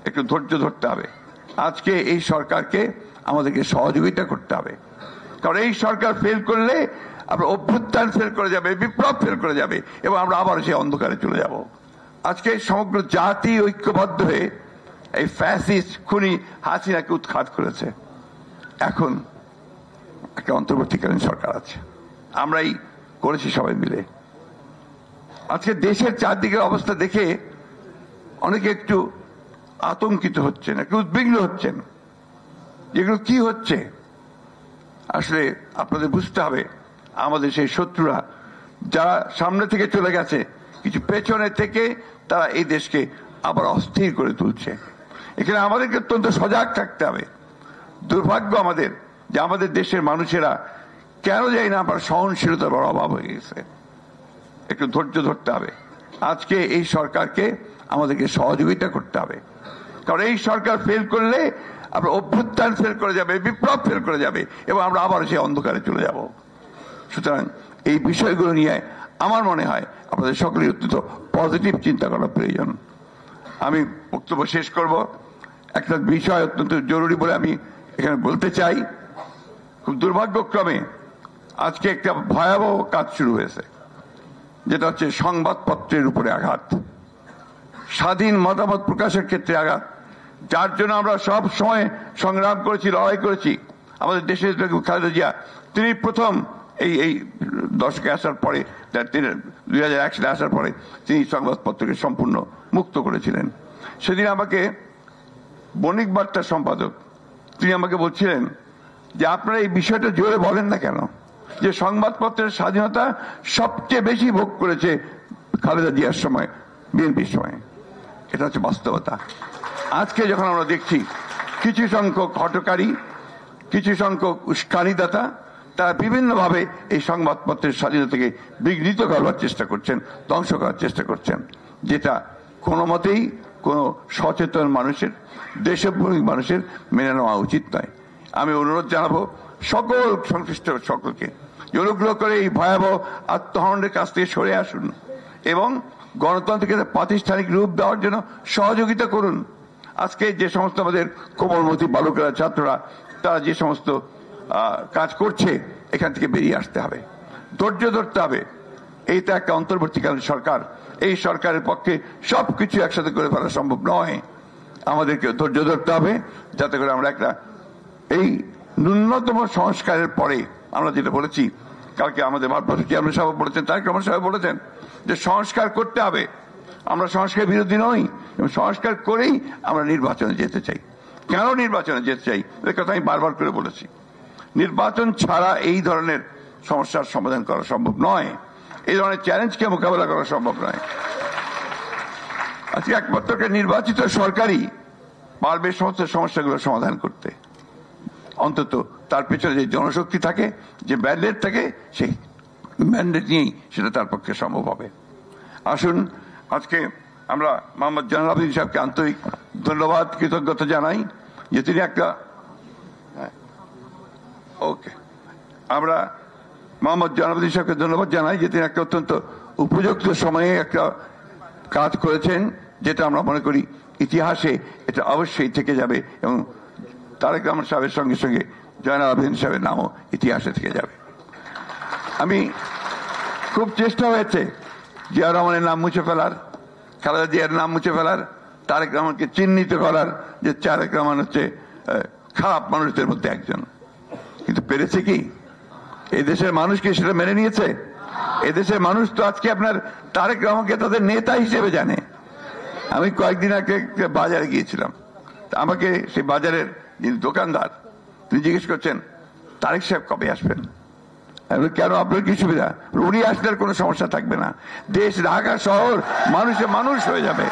একটু ধৈর্য ধরতে হবে। আজকে এই সরকারকে আমাদেরকে সহযোগিতা করতে হবে, কারণ এই সরকার ফেল করলে আমরা অভ্যুত্থান ফেল করে যাবে, বিপ্লব ফেল করে যাবে এবং আমরা আবার সেই অন্ধকারে চলে যাব। আজকে সমগ্র জাতি ঐক্যবদ্ধ হয়ে এই ফ্যাসিস্ট খুনি হাসিনাকে উৎখাত করেছে। এখন একটা অন্তর্বর্তীকালীন সরকার আছে, আমরাই করেছি সবাই মিলে। আজকে দেশের চারদিকের অবস্থা দেখে অনেকে একটু আতঙ্কিত হচ্ছেন, একটু উদ্বিগ্ন হচ্ছেন, যেগুলো কি হচ্ছে। আসলে আপনাদের বুঝতে হবে, আমাদের সেই শত্রুরা যারা সামনে থেকে চলে গেছে, কিছু পেছনে থেকে তারা এই দেশকে আবার অস্থির করে তুলছে। এখানে আমাদেরকে অত্যন্ত সজাগ থাকতে হবে। দুর্ভাগ্য আমাদের যে আমাদের দেশের মানুষেরা কেন জানি না আমার সহনশীলতার বড় অভাব হয়ে গেছে। একটু ধৈর্য ধরতে হবে। আজকে এই সরকারকে আমাদেরকে সহযোগিতা করতে হবে, কারণ এই সরকার ফেল করলে আমরা অভ্যুত্থান ফেল করে যাবে, বিপ্লব ফেল করে যাবে এবং আমরা আবার সেই অন্ধকারে চলে যাব। সুতরাং এই বিষয়গুলো নিয়ে আমার মনে হয় আপনাদের সকলের অত্যন্ত পজিটিভ চিন্তা করা প্রয়োজন। আমি বক্তব্য শেষ করব। একটা বিষয় অত্যন্ত জরুরি বলে আমি এখানে বলতে চাই। খুব দুর্ভাগ্যক্রমে আজকে একটা ভয়াবহ কাজ শুরু হয়েছে, যেটা হচ্ছে সংবাদপত্রের উপরে আঘাত, স্বাধীন মতামত প্রকাশের ক্ষেত্রে আঘাত, যার জন্য আমরা সব সময় সংগ্রাম করেছি, লড়াই করেছি। আমাদের দেশের খালেদা জিয়া তিনি প্রথম এই দশকে আসার পরে, 2001 সালে আসার পরে তিনি সংবাদপত্রকে সম্পূর্ণ মুক্ত করেছিলেন। সেদিন আমাকে বণিক বার্তার সম্পাদক তিনি আমাকে বলছিলেন যে আপনারা এই বিষয়টা জোরে বলেন না কেন, যে সংবাদপত্রের স্বাধীনতা সবচেয়ে বেশি ভোগ করেছে খালেদা জিয়ার সময়, বিএনপির সময়। এটা হচ্ছে বাস্তবতা। আজকে যখন আমরা দেখছি কিছু সংখ্যক হটকারী, কিছু সংখ্যক উস্কানিদাতা তারা বিভিন্নভাবে এই সংবাদপত্রের স্বাধীনতাকে বিঘ্নিত করবার চেষ্টা করছেন, ধ্বংস করার চেষ্টা করছেন, যেটা কোনো মতেই কোনো সচেতন মানুষের, দেশপ্রেমিক মানুষের মেনে নেওয়া উচিত নয়। আমি অনুরোধ জানাবো সকল সংশ্লিষ্ট সকলকে অনুগ্রহ করে এই ভয়াবহ আত্মহননের কাছ থেকে সরে আসুন এবং গণতন্ত্রকে প্রাতিষ্ঠানিক রূপ দেওয়ার জন্য সহযোগিতা করুন। আজকে যে সমস্ত আমাদের কোমলমতি বালকেরা, ছাত্ররা, তারা যে সমস্ত কাজ করছে, এখান থেকে বেরিয়ে আসতে হবে, ধৈর্য ধরতে হবে। এইটা একটা অন্তর্বর্তীকালীন সরকার, এই সরকারের পক্ষে সবকিছু একসাথে করে ফেলা সম্ভব নয়। আমাদেরকে ধৈর্য ধরতে হবে, যাতে করে আমরা একটা এই ন্যূনতম সংস্কারের পরে আমরা যেটা বলেছি, কালকে আমাদের ভারপ্রাপ্ত চেয়ারম্যান সাহেব বলেছেন, তারেক রহমান সাহেব বলেছেন যে সংস্কার করতে হবে। আমরা সংস্কার বিরোধী নই এবং সংস্কার করেই আমরা নির্বাচনে যেতে চাই। কেন নির্বাচনে যেতে চাই এর কথা আমি বারবার করে বলেছি। নির্বাচন ছাড়া এই ধরনের সমস্যার সমাধান করা সম্ভব নয়, এই ধরনের চ্যালেঞ্জকে মোকাবেলা করা সম্ভব নয়। আজকে একমাত্র নির্বাচিত সরকারই পারবে সমস্ত সমস্যাগুলো সমাধান করতে। অন্তত তার পেছনে যে জনশক্তি থাকে, যে ম্যান্ডেট থাকে, সেই ম্যান্ডেট নিয়েই সেটা তার পক্ষে সম্ভব হবে। আসুন আজকে আমরা মোহাম্মদ জয়নুল আবেদিন সাহেবকে আন্তরিক ধন্যবাদ, কৃতজ্ঞতা জানাই যে তিনি একটা আমরা মোহাম্মদ জয়নুল আবেদিন সাহেবকে ধন্যবাদ জানাই যে তিনি একটা অত্যন্ত উপযুক্ত সময়ে একটা কাজ করেছেন, যেটা আমরা মনে করি ইতিহাসে এটা অবশ্যই থেকে যাবে এবং তারেক রহমান সাহেবের সঙ্গে সঙ্গে জয়নুল আবেদিন সাহেবের নামও ইতিহাসে থেকে যাবে। আমি খুব চেষ্টা হয়েছে জিয়া রহমানের নাম মুছে ফেলার, খালেদা জিয়ার নাম মুছে ফেলার, তারেক রহমানকে চিহ্নিত করার যে তারেক রহমান হচ্ছে খারাপ মানুষদের মধ্যে একজন, কিন্তু পেরেছে কি? এদেশের মানুষ কি সেটা মেনে নিয়েছে? এদেশের মানুষ তো আজকে আপনার তারেক রহমানকে তাদের নেতা হিসেবে জানে। আমি কয়েকদিন আগে বাজারে গিয়েছিলাম, আমাকে সেই বাজারের যিনি দোকানদার তিনি জিজ্ঞেস করছেন তারেক সাহেব কবে আসবেন। কেন, আপনার কি সুবিধা? উনি আসলে কোনো সমস্যা থাকবে না, দেশ ঢাকা শহর মানুষে মানুষ হয়ে যাবে।